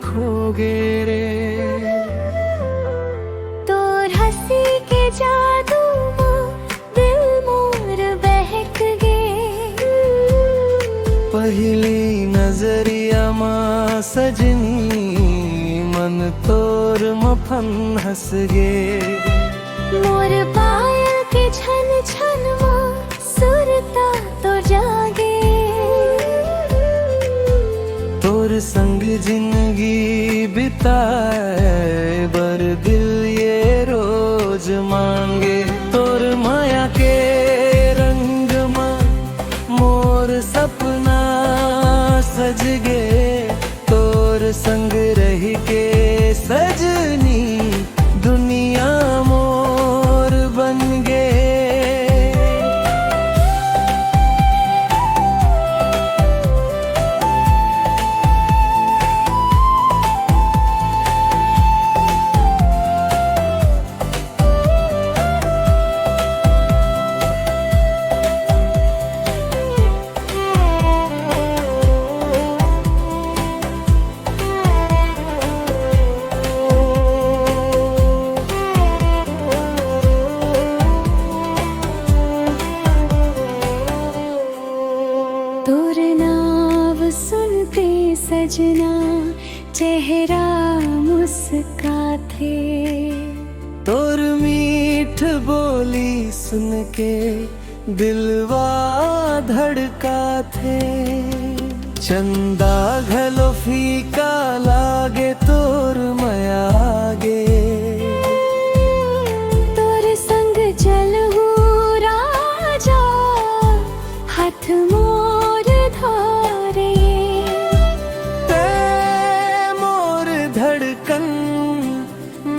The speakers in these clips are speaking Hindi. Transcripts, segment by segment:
खो गे रे। तोर हंसी के जादू मां दिल मोर बहक गे। पहली नजरिया मां सजनी मन तोर मफन हंस गे। मोर पायल के छन छन मां सुरता तो जागे। तोर संग जिंदगी बिताए बर दिल ये रोज मांगे। तोर माया के रंग मां मोर सपना सज गे। तोर संग रह के सजनी दुनिया मोर बन गे। तोर नाव सुनते सजना चेहरा मुस्काथे। तोर मीठ बोली सुन के दिलवा धड़का थे। चंदा घलो फीका लागे तोर माया गे। तोर संग चलहु राजा हाथ मोर धारे। ते मोर धड़कन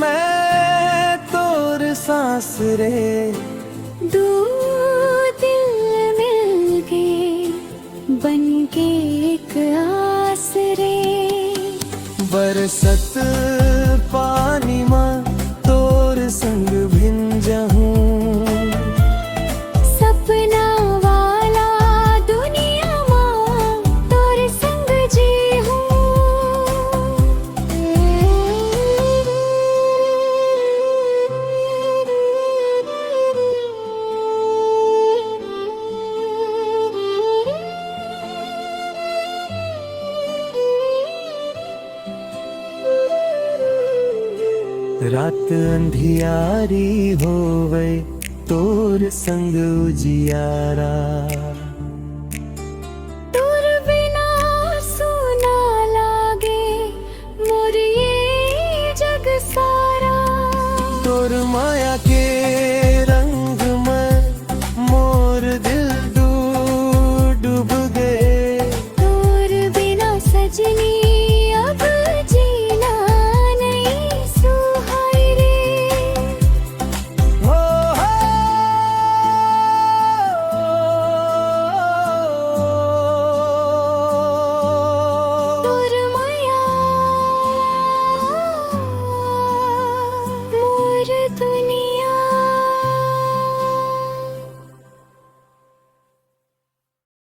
मैं तोर सांस रे। दो दिल मिल के बन के एक आसरे। बरसत पानी मां तोर संग भिन जाऊं। सपना वाला दुनिया मां तोर संग जी हूँ। रात अंधियारी होवे तोर संग उजियारा।